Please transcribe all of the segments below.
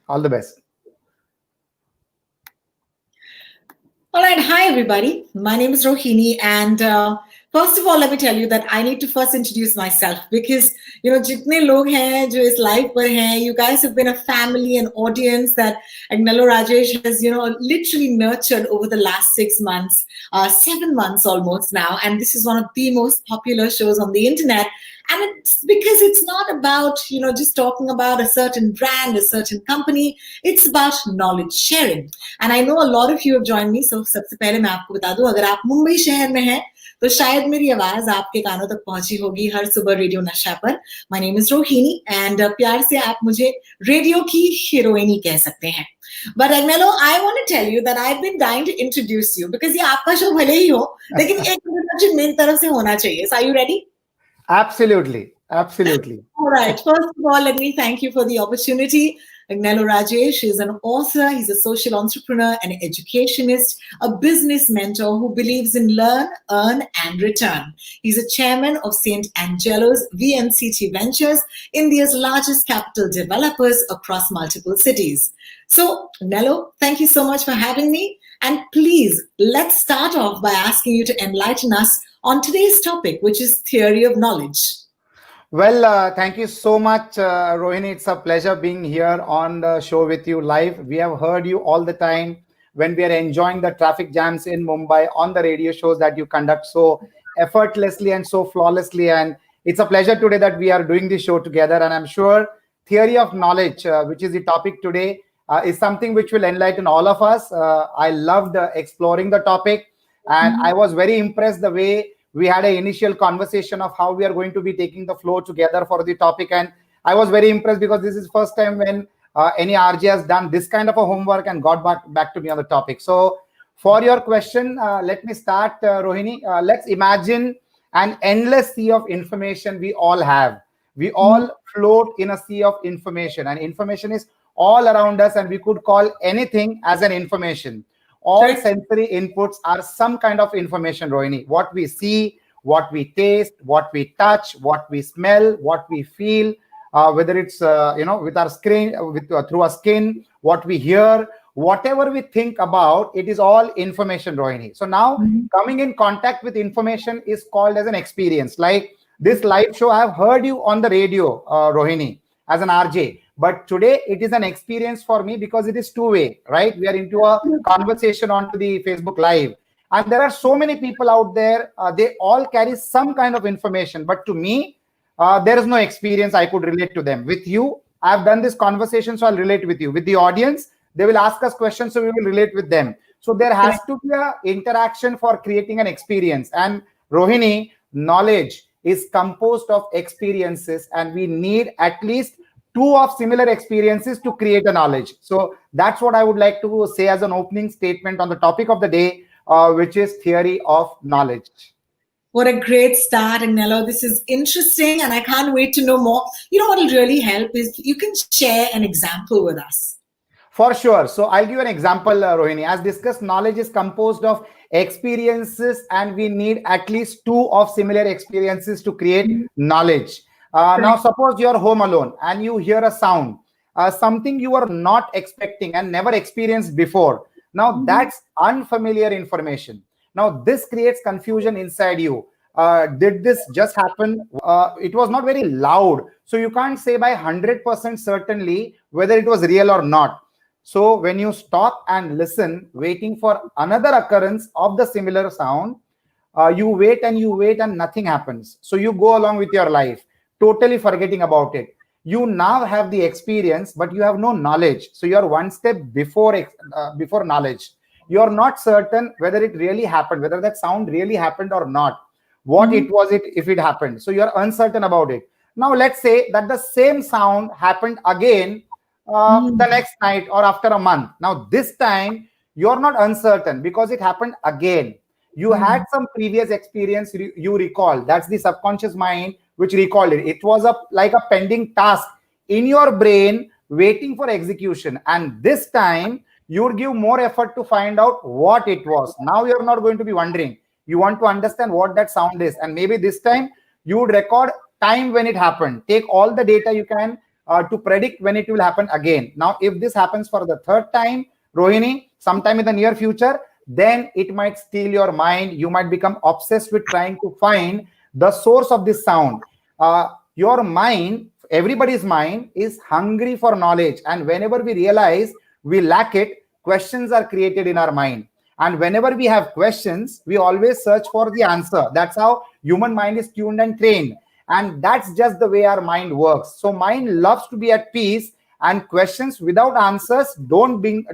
All the best. All right, hi everybody. My name is Rohini, and first of all, let me tell you that I need to first introduce myself because jitne log hain jo is live par hain, you guys have been a family and audience that Agnelorajesh has literally nurtured over the last 6 months, 7 months almost now, and this is one of the most popular shows on the internet. And it's because it's not about just talking about a certain brand, a certain company. It's about knowledge sharing. And I know a lot of you have joined me. So सबसे पहले मैं आपको बता दूं, अगर आप मुंबई शहर में हैं तो शायद मेरी आवाज आपके कानों तक पहुंची होगी हर सुबह रेडियो नशा पर. My name is Rohini, and प्यार से आप मुझे रेडियो की हीरोइनी कह सकते हैं. But Agnello, I want to tell you that I've been dying to introduce you because ये आपका शो भले ही हो, लेकिन एक introduction मेरी तरफ से होना चाहिए. So are you ready? Absolutely. Absolutely. All right. First of all, let me thank you for the opportunity. Agnelorajesh is an author, he's a social entrepreneur, an educationist, a business mentor who believes in learn, earn, and return. He's a chairman of St. Angelo's VNCT Ventures, India's largest capital developers across multiple cities. So, Agnello, thank you so much for having me. And please, let's start off by asking you to enlighten us on today's topic, which is theory of knowledge. Well, thank you so much, Rohini. It's a pleasure being here on the show with you live. We have heard you all the time when we are enjoying the traffic jams in Mumbai on the radio shows that you conduct so effortlessly and so flawlessly. And it's a pleasure today that we are doing this show together. And I'm sure theory of knowledge, which is the topic today, is something which will enlighten all of us. I loved exploring the topic, and I was very impressed the way we had an initial conversation of how we are going to be taking the flow together for the topic. And I was very impressed because this is first time when any RJ has done this kind of a homework and got back to me on the topic. So for your question, let me start, Rohini. Let's imagine an endless sea of information we all have. We all float in a sea of information, and information is all around us, and we could call anything as an information. All sensory inputs are some kind of information, Rohini. What we see, what we taste, what we touch, what we smell, what we feel, whether it's with our screen, through our skin, what we hear, whatever we think about, it is all information, Rohini. So now coming in contact with information is called as an experience. Like this live show, I have heard you on the radio, Rohini, as an RJ. But today it is an experience for me because it is two-way, right? We are into a conversation onto the Facebook Live. And there are so many people out there. They all carry some kind of information. But to me, there is no experience I could relate to them. With you, I've done this conversation, so I'll relate with you. With the audience, they will ask us questions, so we will relate with them. So there has to be an interaction for creating an experience. And Rohini, knowledge is composed of experiences, and we need at least two of similar experiences to create a knowledge. So that's what I would like to say as an opening statement on the topic of the day, which is theory of knowledge. What a great start, Agnello. This is interesting, and I can't wait to know more. You know what will really help is you can share an example with us. For sure. So I'll give an example, Rohini. As discussed, knowledge is composed of experiences, and we need at least two of similar experiences to create knowledge. Now, suppose you're home alone and you hear a sound, something you are not expecting and never experienced before. Now, that's unfamiliar information. Now, this creates confusion inside you. Did this just happen? It was not very loud. So you can't say by 100% certainly whether it was real or not. So when you stop and listen, waiting for another occurrence of the similar sound, you wait and nothing happens. So you go along with your life, totally forgetting about it. You now have the experience, but you have no knowledge. So you are one step before knowledge. You are not certain whether it really happened, whether that sound really happened or not. What it was if it happened. So you are uncertain about it. Now let's say that the same sound happened again the next night or after a month. Now this time you are not uncertain because it happened again. You had some previous experience you recall. That's the subconscious mind which recalled it. It was like a pending task in your brain waiting for execution. And this time you would give more effort to find out what it was. Now you're not going to be wondering. You want to understand what that sound is. And maybe this time you would record time when it happened. Take all the data you can, to predict when it will happen again. Now, if this happens for the third time, Rohini, sometime in the near future, then it might steal your mind. You might become obsessed with trying to find the source of this sound. Your mind, everybody's mind, is hungry for knowledge. And whenever we realize we lack it, questions are created in our mind. And whenever we have questions, we always search for the answer. That's how human mind is tuned and trained. And that's just the way our mind works. So mind loves to be at peace, and questions without answers don't bring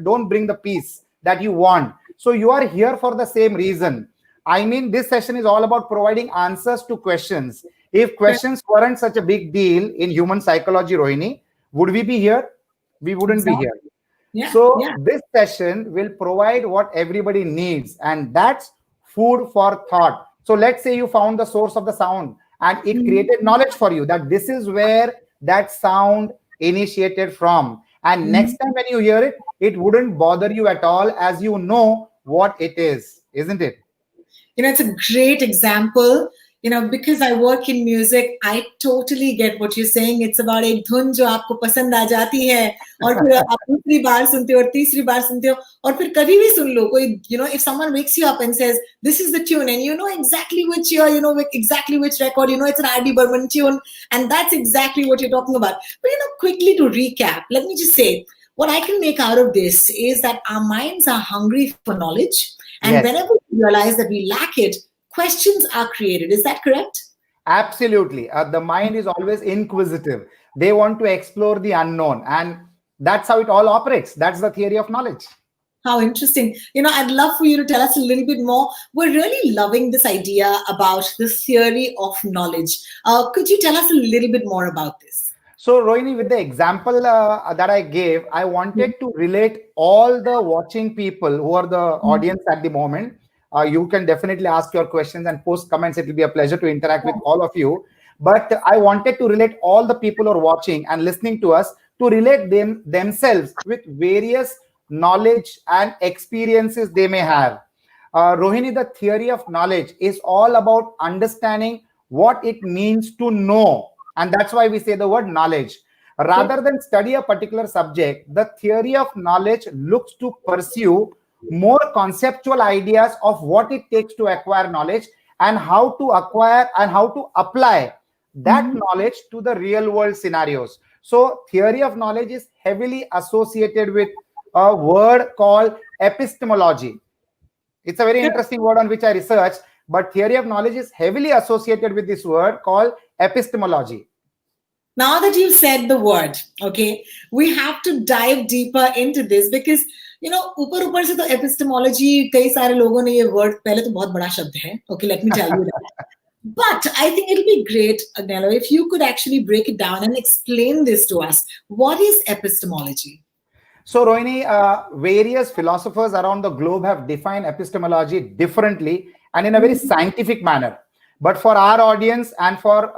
the peace that you want. So you are here for the same reason. I mean, this session is all about providing answers to questions. If questions weren't such a big deal in human psychology, Rohini, would we be here? We wouldn't be here. Yeah, So yeah. this session will provide what everybody needs, and that's food for thought. So let's say you found the source of the sound and it created knowledge for you that this is where that sound initiated from. And next time when you hear it, it wouldn't bother you at all, as you know what it is, isn't it? It's a great example. Because I work in music, I totally get what you're saying. It's about एक धुन जो आपको पसंद आ जाती है और फिर आप दूसरी बार सुनते हो और तीसरी बार सुनते हो और फिर कभी भी सुन लो कोई if someone wakes you up and says this is the tune and you know exactly which year, exactly which record, it's an R.D. Burman tune, and that's exactly what you're talking about. But quickly to recap, let me just say what I can make out of this is that our minds are hungry for knowledge, and Yes. whenever we realize that we lack it, questions are created. Is that correct? Absolutely. The mind is always inquisitive. They want to explore the unknown, and that's how it all operates. That's the theory of knowledge. How interesting. I'd love for you to tell us a little bit more. We're really loving this idea about the theory of knowledge. Could you tell us a little bit more about this? So, Rohini, with the example that I gave, I wanted to relate all the watching people who are the audience at the moment. You can definitely ask your questions and post comments. It will be a pleasure to interact with all of you. But I wanted to relate all the people who are watching and listening to us to relate themselves with various knowledge and experiences they may have. Rohini, the theory of knowledge is all about understanding what it means to know. And that's why we say the word knowledge. Rather than study a particular subject, the theory of knowledge looks to pursue more conceptual ideas of what it takes to acquire knowledge and how to acquire and how to apply that knowledge to the real world scenarios. So theory of knowledge is heavily associated with a word called epistemology. It's a very interesting word on which I researched, but theory of knowledge is heavily associated with this word called epistemology. Now that you've said the word, okay, we have to dive deeper into this because ऊपर से तो epistemology कई सारे लोगों ने ये word पहले तो बहुत बड़ा शब्द है. Okay, let me tell you that. But I think it'll be great, Agnello, if you could actually break it down and explain this to us. What is epistemology? So, Rohini, various philosophers around the globe have defined epistemology differently and in a very scientific manner. But for our audience and for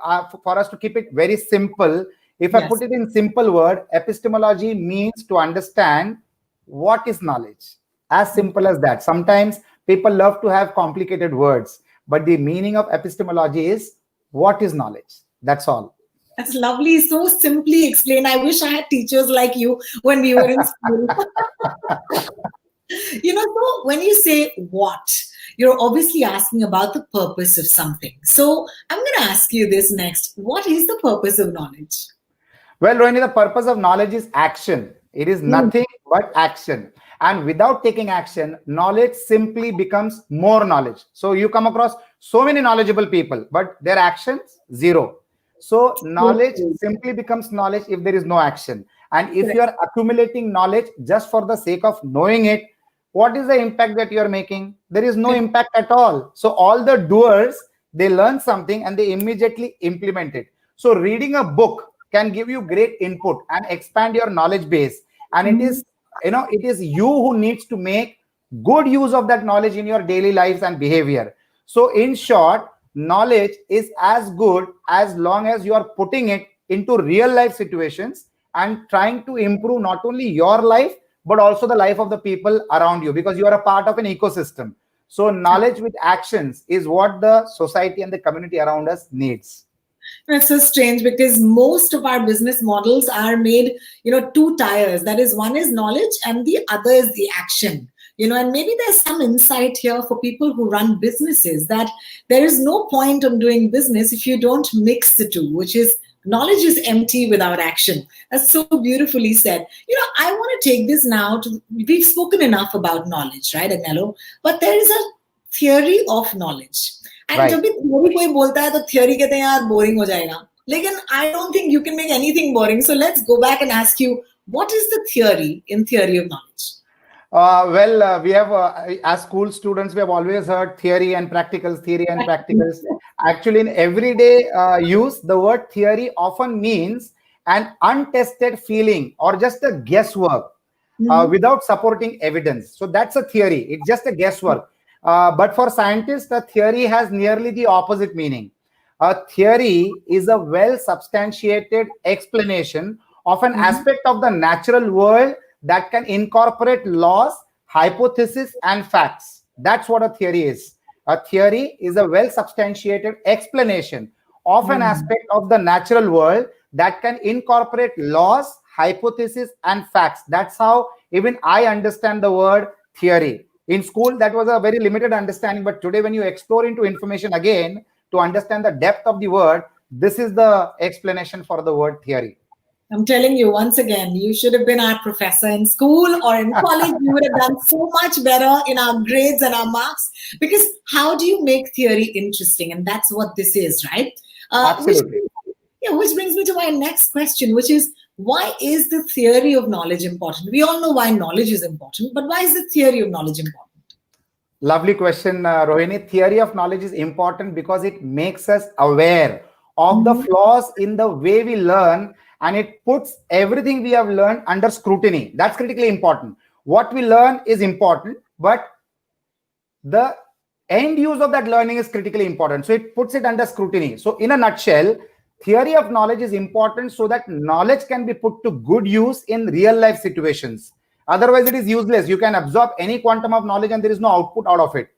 us to keep it very simple, if I put it in simple word, epistemology means to understand what is knowledge. As simple as that. Sometimes people love to have complicated words, but the meaning of epistemology is what is knowledge. That's all. That's lovely. So simply explained. I wish I had teachers like you when we were in school. So when you say what, you're obviously asking about the purpose of something. So I'm going to ask you this next. What is the purpose of knowledge? Well, Rohini, the purpose of knowledge is action. It is nothing but action. And without taking action, knowledge simply becomes more knowledge. So you come across so many knowledgeable people, but their actions, zero. So knowledge simply becomes knowledge if there is no action. And if you are accumulating knowledge just for the sake of knowing it, what is the impact that you are making? There is no impact at all. So all the doers, they learn something and they immediately implement it. So reading a book can give you great input and expand your knowledge base. And it is, it is you who needs to make good use of that knowledge in your daily lives and behavior. So in short, knowledge is as good as long as you are putting it into real life situations and trying to improve not only your life, but also the life of the people around you, because you are a part of an ecosystem. So knowledge with actions is what the society and the community around us needs. It's so strange because most of our business models are made, two tires. That is, one is knowledge and the other is the action. And maybe there's some insight here for people who run businesses that there is no point on doing business if you don't mix the two, which is knowledge is empty without action. That's so beautifully said. I want to take this now to, we've spoken enough about knowledge, right, Agnello? But there is a theory of knowledge. And Right. जब भी theory कोई बोलता है तो theory कहते हैं यार boring हो जाएगा. लेकिन I don't think you can make anything boring. So let's go back and ask you, what is the theory in theory of knowledge? We have, as school students, we have always heard theory and practicals, theory and practicals. Actually, in everyday use, the word theory often means an untested feeling or just a guesswork without supporting evidence. So that's a theory. It's just a guesswork. But for scientists, a theory has nearly the opposite meaning. A theory is a well-substantiated explanation of an aspect of the natural world that can incorporate laws, hypotheses, and facts. That's what a theory is. A theory is a well-substantiated explanation of an aspect of the natural world that can incorporate laws, hypotheses, and facts. That's how even I understand the word theory. In school, that was a very limited understanding, but today when you explore into information again to understand the depth of the word, this is the explanation for the word theory. I'm telling you, once again, you should have been our professor in school or in college. You would have done so much better in our grades and our marks. Because how do you make theory interesting? And that's what this is, right? Absolutely. Which brings me to my next question, which is, why is the theory of knowledge important? We all know why knowledge is important, but why is the theory of knowledge important? Lovely question, Rohini. Theory of knowledge is important because it makes us aware of the flaws in the way we learn, and it puts everything we have learned under scrutiny. That's critically important. What we learn is important, but the end use of that learning is critically important. So it puts it under scrutiny. So in a nutshell, theory of knowledge is important so that knowledge can be put to good use in real life situations. Otherwise, it is useless. You can absorb any quantum of knowledge and there is no output out of it.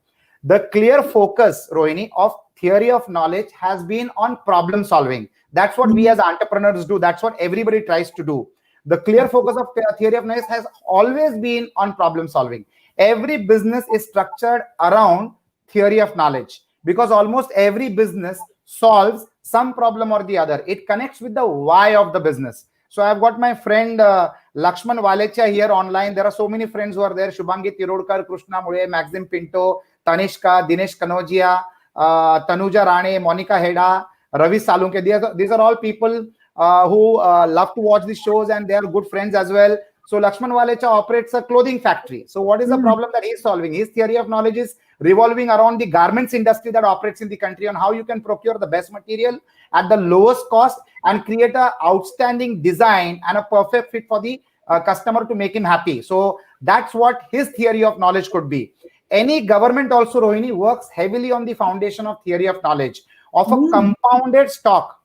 The clear focus, Rohini, of theory of knowledge has been on problem solving. That's what we as entrepreneurs do. That's what everybody tries to do. The clear focus of theory of knowledge has always been on problem solving. Every business is structured around theory of knowledge because almost every business solves some problem or the other. It connects with the why of the business. So I've got my friend Lakshman Walecha here online. There are so many friends who are there. Shubhangi Tirodkar, Krishna Mule, Maxim Pinto, Tanishka, Dinesh Kanojia, Tanuja Rane, Monica Heda, Ravi Salunke. These are all people who love to watch the shows and they are good friends as well. So Lakshman Walecha operates a clothing factory. So what is the problem that he's solving? His theory of knowledge is revolving around the garments industry that operates in the country on how you can procure the best material at the lowest cost and create an outstanding design and a perfect fit for the customer to make him happy. So that's what his theory of knowledge could be. Any government also, Rohini, works heavily on the foundation of theory of knowledge, of a compounded stock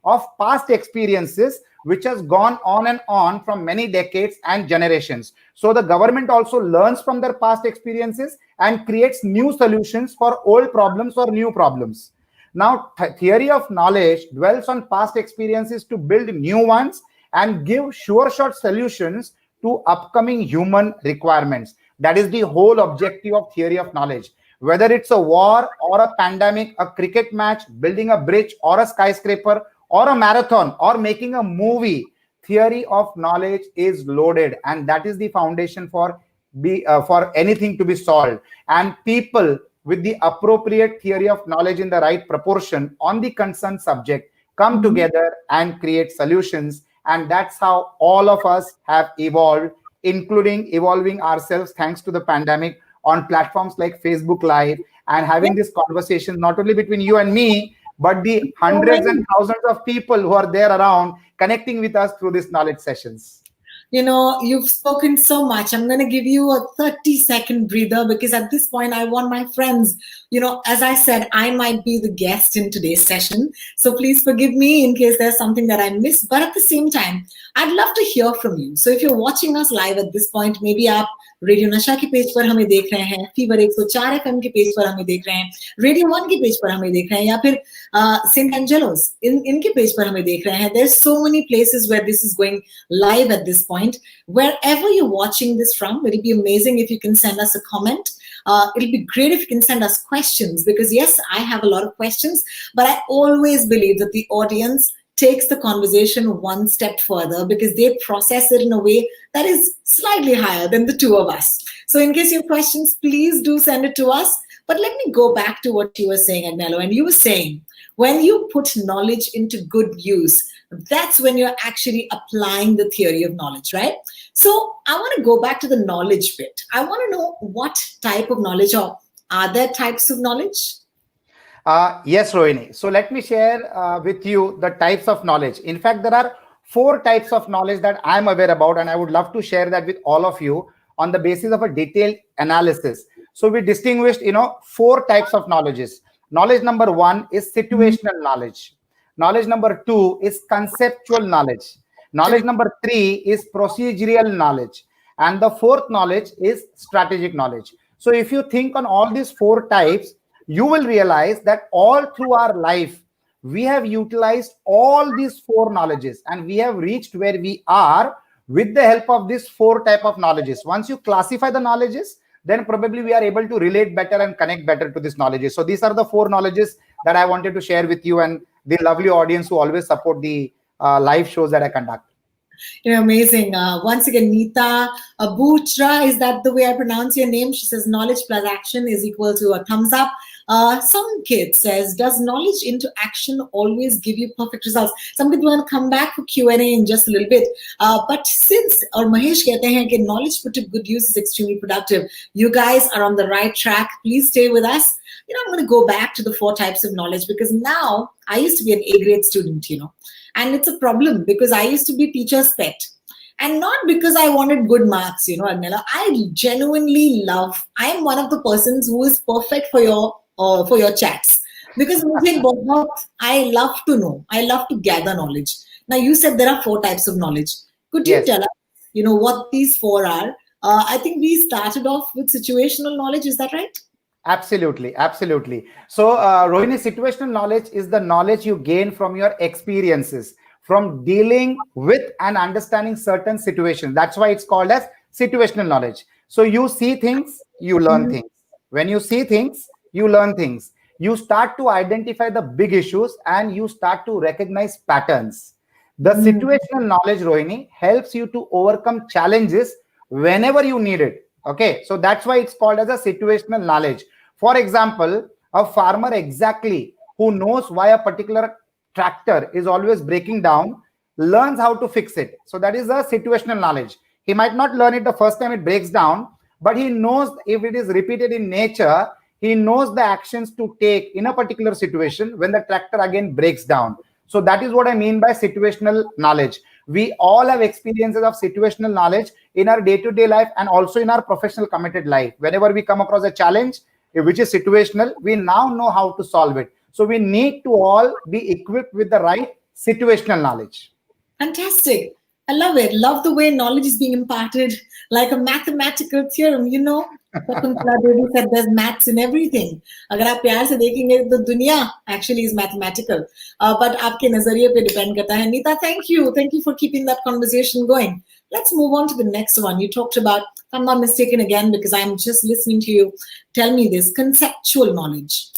of past experiences which has gone on and on from many decades and generations. So the government also learns from their past experiences and creates new solutions for old problems or new problems. Now, theory of knowledge dwells on past experiences to build new ones and give sure shot solutions to upcoming human requirements. That is the whole objective of theory of knowledge. Whether it's a war or a pandemic, a cricket match, building a bridge or a skyscraper, or a marathon, or making a movie, theory of knowledge is loaded, and that is the foundation for anything to be solved. And people with the appropriate theory of knowledge in the right proportion on the concerned subject come together and create solutions. And that's how all of us have evolved, including evolving ourselves thanks to the pandemic on platforms like Facebook Live, and having this conversation not only between you and me, but the hundreds and thousands of people who are there around connecting with us through these knowledge sessions. You've spoken so much. I'm going to give you a 30-second breather because at this point, I want my friends, as I said, I might be the guest in today's session. So please forgive me in case there's something that I missed. But at the same time, I'd love to hear from you. So if you're watching us live at this point, maybe आप radio नशा के page पर हमें देख रहे हैं, fever 104 FM के page पर हमें देख रहे हैं, रेडियो 1 के पेज पर हमें देख रहे हैं, या फिर सेंट एंजेलोस इनके पेज पर हमें देख रहे हैं. There's so many places where this is going live at this point. Wherever you're watching this from, it'll be amazing if you can send us a comment. It'll be great if you can send us questions, because yes, I have a lot of questions, but I always believe that the audience takes the conversation one step further because they process it in a way that is slightly higher than the two of us. So in case you have questions, please do send it to us. But let me go back to what you were saying, Agnello. And you were saying, when you put knowledge into good use, that's when you're actually applying the theory of knowledge, right? So I want to go back to the knowledge bit. I want to know what type of knowledge, or are there types of knowledge? Yes, Rohini. So let me share with you the types of knowledge. In fact, there are 4 types of knowledge that I'm aware about, and I would love to share that with all of you on the basis of a detailed analysis. So we distinguished, 4 types of knowledges. Knowledge number 1 is situational knowledge. Knowledge number 2 is conceptual knowledge. Knowledge number 3 is procedural knowledge. And the 4th knowledge is strategic knowledge. So if you think on all these 4 types, you will realize that all through our life, we have utilized all these 4 knowledges, and we have reached where we are with the help of these 4 type of knowledges. Once you classify the knowledges, then probably we are able to relate better and connect better to these knowledges. So these are the 4 knowledges that I wanted to share with you and the lovely audience who always support the live shows that I conduct. Amazing. Once again, Neeta Abutra, is that the way I pronounce your name? She says knowledge plus action is equal to a thumbs up. Some kid says, does knowledge into action always give you perfect results? Some kids want to come back for Q&A in just a little bit. But since, or Mahesh कहते हैं कि knowledge put to good use is extremely productive. You guys are on the right track. Please stay with us. I'm going to go back to the 4 types of knowledge, because now I used to be an A grade student, and it's a problem because I used to be teacher's pet. And not because I wanted good marks, Agnella. I genuinely I am one of the persons who is perfect for your chats. Because I love to know. I love to gather knowledge. Now, you said there are 4 types of knowledge. Could you tell us, what these 4 are? I think we started off with situational knowledge. Is that right? Absolutely. So, Rohini, situational knowledge is the knowledge you gain from your experiences, from dealing with and understanding certain situations. That's why it's called as situational knowledge. So you see things, you learn things. When you see things, you learn things. You start to identify the big issues and you start to recognize patterns. The situational knowledge, Rohini, helps you to overcome challenges whenever you need it. Okay, so that's why it's called as a situational knowledge. For example, a farmer exactly who knows why a particular tractor is always breaking down learns how to fix it. So that is a situational knowledge. He might not learn it the first time it breaks down, but he knows if it is repeated in nature, he knows the actions to take in a particular situation when the tractor again breaks down. So that is what I mean by situational knowledge. We all have experiences of situational knowledge in our day-to-day life and also in our professional committed life. Whenever we come across a challenge, which is situational, we now know how to solve it. So we need to all be equipped with the right situational knowledge. Fantastic. I love it. Love the way knowledge is being imparted like a mathematical theorem. Shakuntala Devi said there's maths in everything. अगर आप प्यार से देखेंगे तो दुनिया actually is mathematical. But आपके नजरिए पे depend करता है. Neeta, thank you. Thank you for keeping that conversation going. Let's move on to the next one. You talked about, if I'm not mistaken again, because I'm just listening to you, tell me this, conceptual knowledge.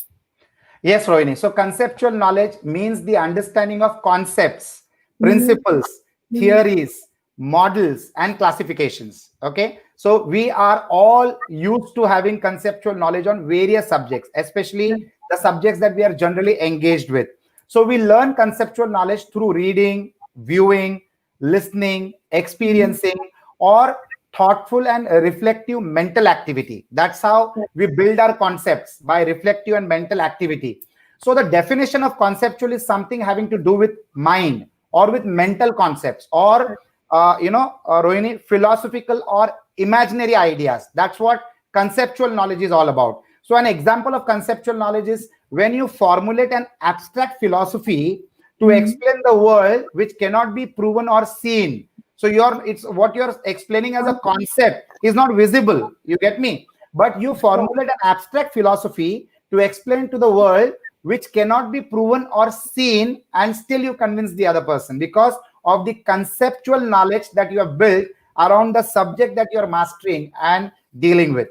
Yes, Rohini. So conceptual knowledge means the understanding of concepts, principles, theories, models, and classifications. Okay. So we are all used to having conceptual knowledge on various subjects, especially the subjects that we are generally engaged with. So we learn conceptual knowledge through reading, viewing, listening, experiencing, or thoughtful and reflective mental activity. That's how we build our concepts, by reflective and mental activity. So the definition of conceptual is something having to do with mind or with mental concepts or Rohini, philosophical or imaginary ideas. That's what conceptual knowledge is all about. So an example of conceptual knowledge is when you formulate an abstract philosophy to explain the world which cannot be proven or seen. So it's what you're explaining as a concept is not visible. You get me? But you formulate an abstract philosophy to explain to the world which cannot be proven or seen, and still you convince the other person because of the conceptual knowledge that you have built around the subject that you're mastering and dealing with.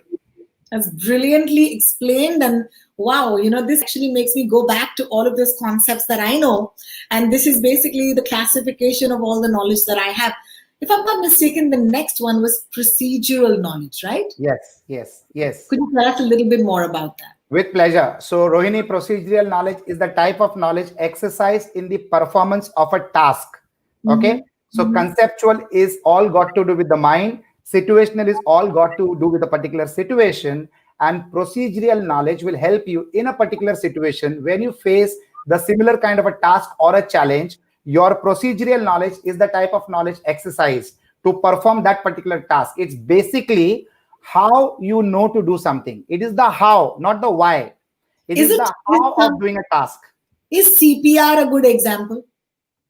That's brilliantly explained. And wow, this actually makes me go back to all of those concepts that I know. And this is basically the classification of all the knowledge that I have. If I'm not mistaken, the next one was procedural knowledge, right? Yes. Could you tell us a little bit more about that? With pleasure. So, Rohini, procedural knowledge is the type of knowledge exercised in the performance of a task. Okay. So, conceptual is all got to do with the mind. Situational is all got to do with a particular situation. And procedural knowledge will help you in a particular situation when you face the similar kind of a task or a challenge. Your procedural knowledge is the type of knowledge exercised to perform that particular task. It's basically how you know to do something. It is the how, not the why. It is the how of doing a task. Is CPR a good example?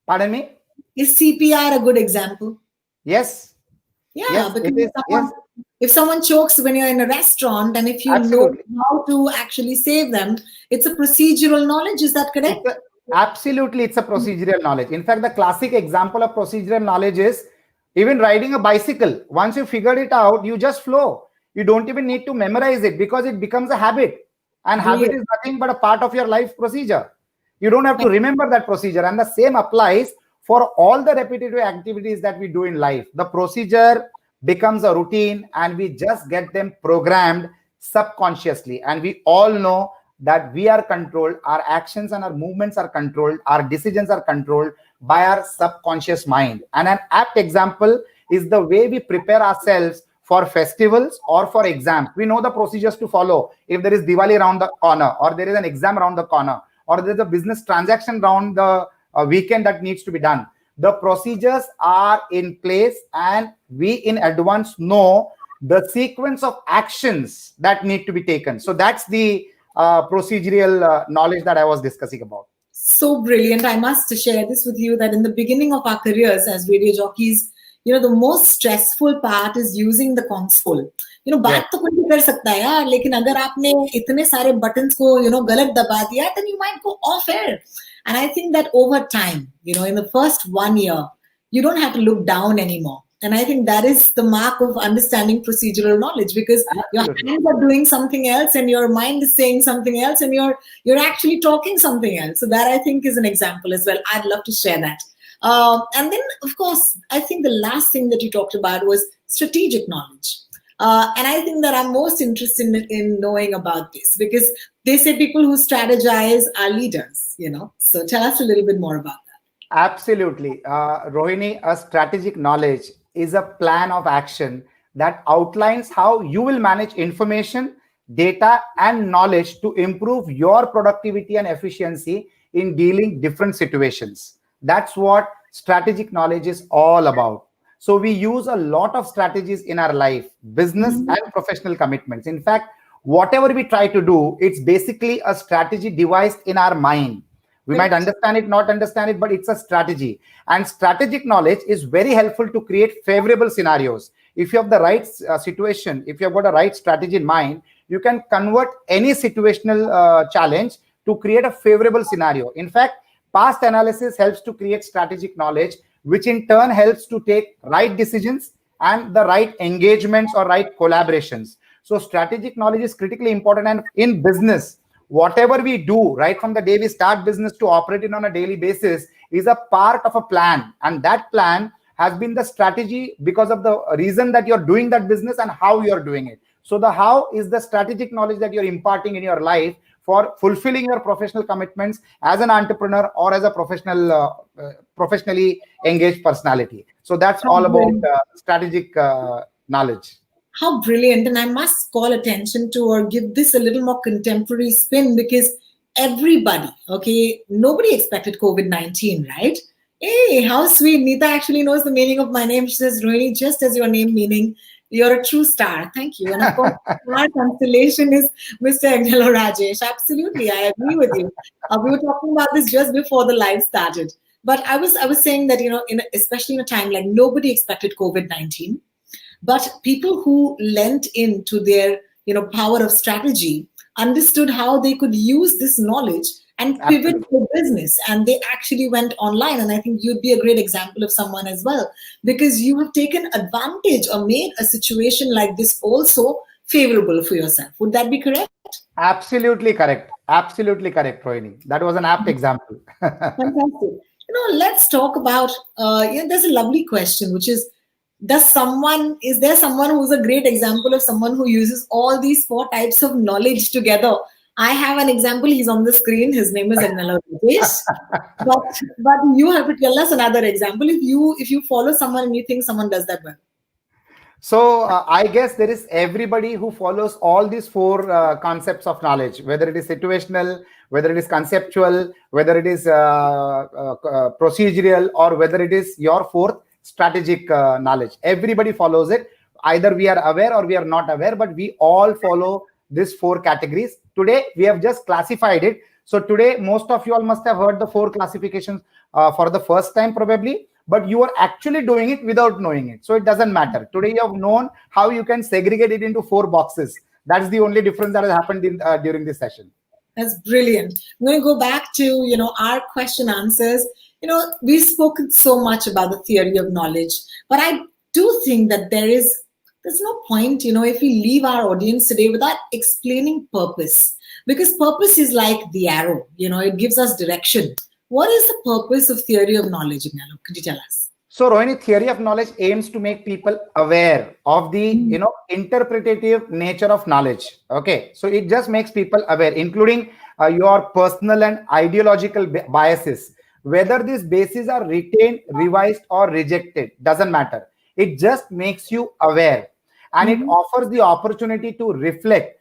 Pardon me? Is CPR a good example? Yes. Yeah, yes, because if someone chokes when you're in a restaurant, and if you Absolutely. know how to actually save them, it's a procedural knowledge. Is that correct? Absolutely, it's a procedural knowledge. In fact, the classic example of procedural knowledge is even riding a bicycle. Once you figured it out, you just flow. You don't even need to memorize it because it becomes a habit. And habit is nothing but a part of your life procedure. You don't have to remember that procedure. And the same applies for all the repetitive activities that we do in life. The procedure becomes a routine and we just get them programmed subconsciously. And we all know that we are controlled, our actions and our movements are controlled, our decisions are controlled by our subconscious mind. And an apt example is the way we prepare ourselves for festivals or for exams. We know the procedures to follow. If there is Diwali around the corner, or there is an exam around the corner, or there is a business transaction around the weekend that needs to be done, the procedures are in place and we in advance know the sequence of actions that need to be taken. So that's the procedural knowledge that I was discussing about. So brilliant. I must share this with you that in the beginning of our careers as radio jockeys, the most stressful part is using the console. बात तो कोई भी कर सकता है यार, लेकिन अगर आपने इतने सारे buttons को गलत दबा दिया, then you might go off air. And I think that over time, in the first 1 year, you don't have to look down anymore. And I think that is the mark of understanding procedural knowledge, because your hands are doing something else and your mind is saying something else and you're actually talking something else. So that I think is an example as well. I'd love to share that. And then, of course, I think the last thing that you talked about was strategic knowledge. And I think that I'm most interested in knowing about this, because they say people who strategize are leaders, So tell us a little bit more about that. Absolutely. Rohini, a strategic knowledge is a plan of action that outlines how you will manage information, data, and knowledge to improve your productivity and efficiency in dealing different situations. That's what strategic knowledge is all about. So we use a lot of strategies in our life, business and professional commitments. In fact, whatever we try to do, it's basically a strategy devised in our mind. We might understand it, not understand it, but it's a strategy. And strategic knowledge is very helpful to create favorable scenarios. If you have the right situation, if you have got a right strategy in mind, you can convert any situational challenge to create a favorable scenario. In fact, past analysis helps to create strategic knowledge, which in turn helps to take right decisions and the right engagements or right collaborations. So strategic knowledge is critically important. And in business, whatever we do, right from the day we start business to operate it on a daily basis, is a part of a plan. And that plan has been the strategy because of the reason that you're doing that business and how you're doing it. So the how is the strategic knowledge that you're imparting in your life for fulfilling your professional commitments as an entrepreneur or as a professionally engaged personality. So that's all about strategic knowledge. How brilliant. And I must call attention to or give this a little more contemporary spin, because everybody, nobody expected COVID-19, right? Hey, how sweet. Neeta actually knows the meaning of my name. She says, Rohini, just as your name meaning, you're a true star. Thank you. And of course, our constellation is Mr. Agnelorajesh. Absolutely. I agree with you. We were talking about this just before the live started. But I was saying that, especially in a time like nobody expected COVID-19, but people who lent into their power of strategy understood how they could use this knowledge and pivot Absolutely. their business, and they actually went online. And I think you'd be a great example of someone as well, because you have taken advantage or made a situation like this also favorable for yourself. Would that be correct? Absolutely correct. Absolutely correct, Rohini. That was an apt example. Fantastic. Let's talk about, there's a lovely question, which is, is there someone who's a great example of someone who uses all these four types of knowledge together? I have an example. He's on the screen. His name is Agnelorajesh. But you have to tell us another example. If you follow someone and you think someone does that well. So I guess there is everybody who follows all these four concepts of knowledge, whether it is situational, whether it is conceptual, whether it is procedural, or whether it is your fourth strategic knowledge. Everybody follows it. Either we are aware or we are not aware, but we all follow these four categories. Today, we have just classified it. So today, most of you all must have heard the four classifications for the first time probably, but you are actually doing it without knowing it. So it doesn't matter. Today you have known how you can segregate it into four boxes. That's the only difference that has happened during this session. That's brilliant. I'm going to go back to, our question answers. We've spoken so much about the theory of knowledge, but I do think that there's no point, if we leave our audience today without explaining purpose, because purpose is like the arrow, it gives us direction. What is the purpose of theory of knowledge, Agnello? Could you tell us? So Rohini, theory of knowledge aims to make people aware of the interpretative nature of knowledge. Okay, so it just makes people aware, including your personal and ideological biases. Whether these bases are retained, revised, or rejected doesn't matter. It just makes you aware, and it offers the opportunity to reflect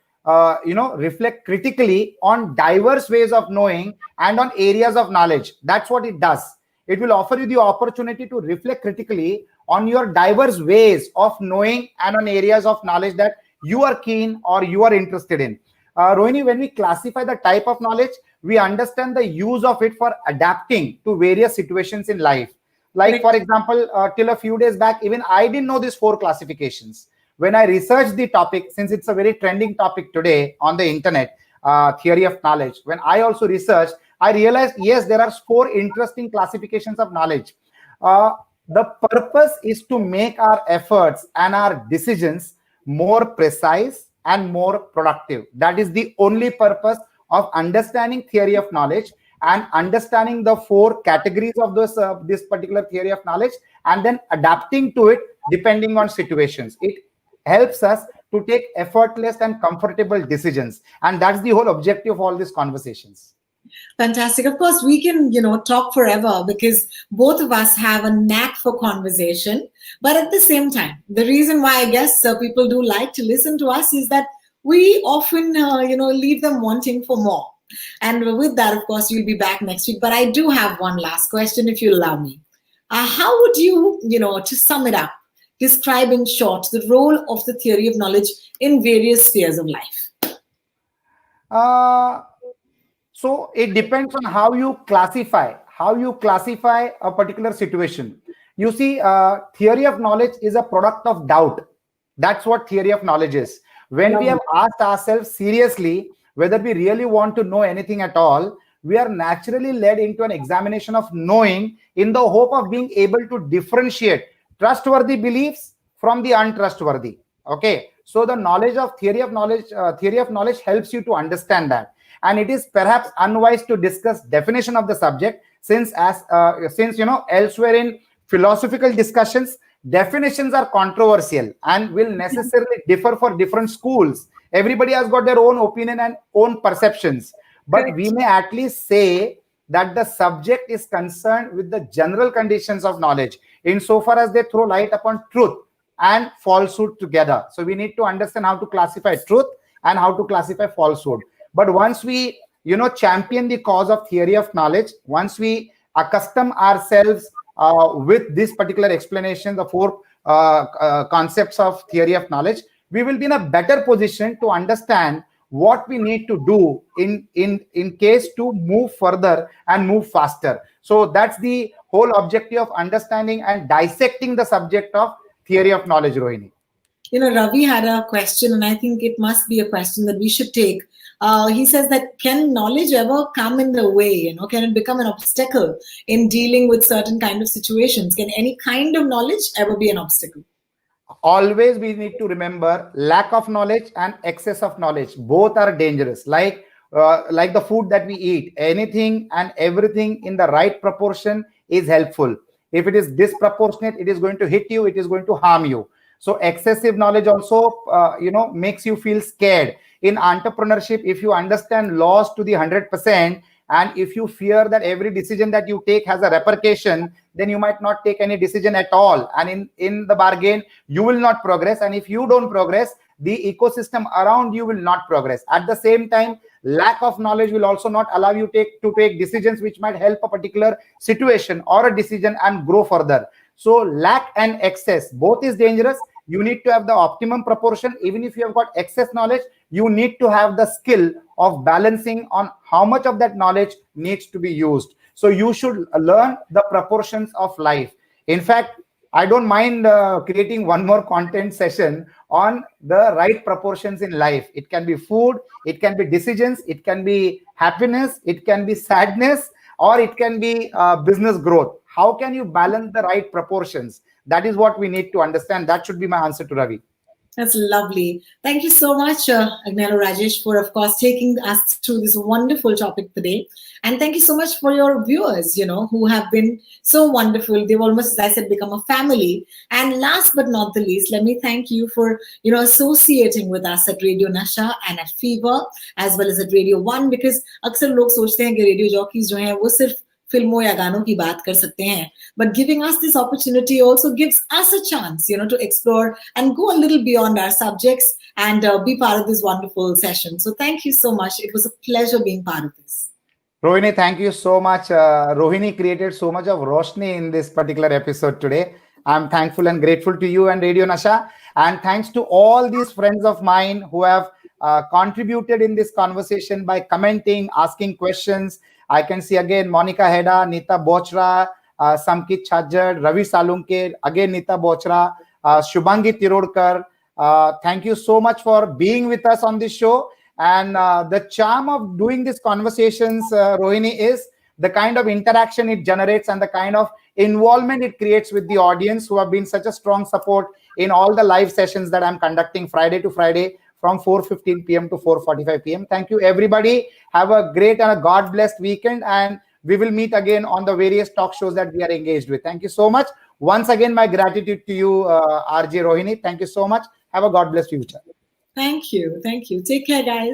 critically on diverse ways of knowing and on areas of knowledge. That's what it does. It will offer you the opportunity to reflect critically on your diverse ways of knowing and on areas of knowledge that you are keen or you are interested in. Rohini, when we classify the type of knowledge, we understand the use of it for adapting to various situations in life. Like, for example, till a few days back, even I didn't know these four classifications. When I researched the topic, since it's a very trending topic today on the internet, theory of knowledge, when I also researched, I realized, yes, there are four interesting classifications of knowledge. The purpose is to make our efforts and our decisions more precise and more productive. That is the only purpose of understanding theory of knowledge, and understanding the four categories of this particular theory of knowledge, and then adapting to it depending on situations. It helps us to take effortless and comfortable decisions, and that's the whole objective of all these conversations. Fantastic. Of course, we can, talk forever, because both of us have a knack for conversation. But at the same time, the reason why I guess people do like to listen to us is that we often, leave them wanting for more. And with that, of course, you'll be back next week. But I do have one last question, if you allow me. How would you, to sum it up, describe in short the role of the theory of knowledge in various spheres of life? So it depends on how you classify a particular situation. You see, theory of knowledge is a product of doubt. That's what theory of knowledge is. When we have asked ourselves seriously whether we really want to know anything at all, we are naturally led into an examination of knowing in the hope of being able to differentiate trustworthy beliefs from the untrustworthy. Okay, so the knowledge of theory of knowledge helps you to understand that. And it is perhaps unwise to discuss definition of the subject, since elsewhere in philosophical discussions, definitions are controversial and will necessarily differ for different schools. Everybody has got their own opinion and own perceptions, but we may at least say that the subject is concerned with the general conditions of knowledge insofar as they throw light upon truth and falsehood together. So we need to understand how to classify truth and how to classify falsehood. But once we champion the cause of theory of knowledge, once we accustom ourselves with this particular explanation, the four concepts of theory of knowledge, we will be in a better position to understand what we need to do in case to move further and move faster. So that's the whole objective of understanding and dissecting the subject of theory of knowledge, Rohini. Ravi had a question, and I think it must be a question that we should take. He says that can knowledge ever come in the way? Can it become an obstacle in dealing with certain kind of situations? Can any kind of knowledge ever be an obstacle? Always we need to remember, lack of knowledge and excess of knowledge both are dangerous. Like the food that we eat, anything and everything in the right proportion is helpful. If it is disproportionate, it is going to hit you, it is going to harm you. So excessive knowledge also makes you feel scared. In entrepreneurship, if you understand laws to the 100%, and if you fear that every decision that you take has a repercussion, then you might not take any decision at all. And in the bargain, you will not progress. And if you don't progress, the ecosystem around you will not progress. At the same time, lack of knowledge will also not allow you to take decisions which might help a particular situation or a decision and grow further. So lack and excess, both is dangerous. You need to have the optimum proportion. Even if you have got excess knowledge, you need to have the skill of balancing on how much of that knowledge needs to be used. So you should learn the proportions of life. In fact, I don't mind creating one more content session on the right proportions in life. It can be food, it can be decisions, it can be happiness, it can be sadness, or it can be business growth. How can you balance the right proportions? That is what we need to understand. That should be my answer to Ravi. That's lovely. Thank you so much, Agnelorajesh, for, of course, taking us through this wonderful topic today. And thank you so much for your viewers, who have been so wonderful. They've almost, as I said, become a family. And last but not the least, let me thank you for, associating with us at Radio Nasha and at Fever, as well as at Radio 1, because अक्सर लोग सोचते हैं कि radio jockeys जो हैं वो सिर्फ फिल्मों या गानों की बात कर सकते हैं, but giving us this opportunity also gives us a chance, to explore and go a little beyond our subjects and be part of this wonderful session. So thank you so much. It was a pleasure being part of this. Rohini, thank you so much. Rohini created so much of Roshni in this particular episode today. I'm thankful and grateful to you and Radio Nasha. And thanks to all these friends of mine who have contributed in this conversation by commenting, asking questions. I can see again Monica Heda, Nita Bochra, Samkit Chhajjar, Ravi Salunke, again Nita Bochra, Shubhangi Tirodkar. Thank you so much for being with us on this show. And the charm of doing these conversations, Rohini, is the kind of interaction it generates and the kind of involvement it creates with the audience who have been such a strong support in all the live sessions that I'm conducting Friday to Friday from 4:15 p.m. to 4:45 p.m. Thank you, everybody. Have a great and a God-blessed weekend. And we will meet again on the various talk shows that we are engaged with. Thank you so much. Once again, my gratitude to you, RJ Rohini. Thank you so much. Have a God-blessed future. Thank you. Thank you. Take care, guys.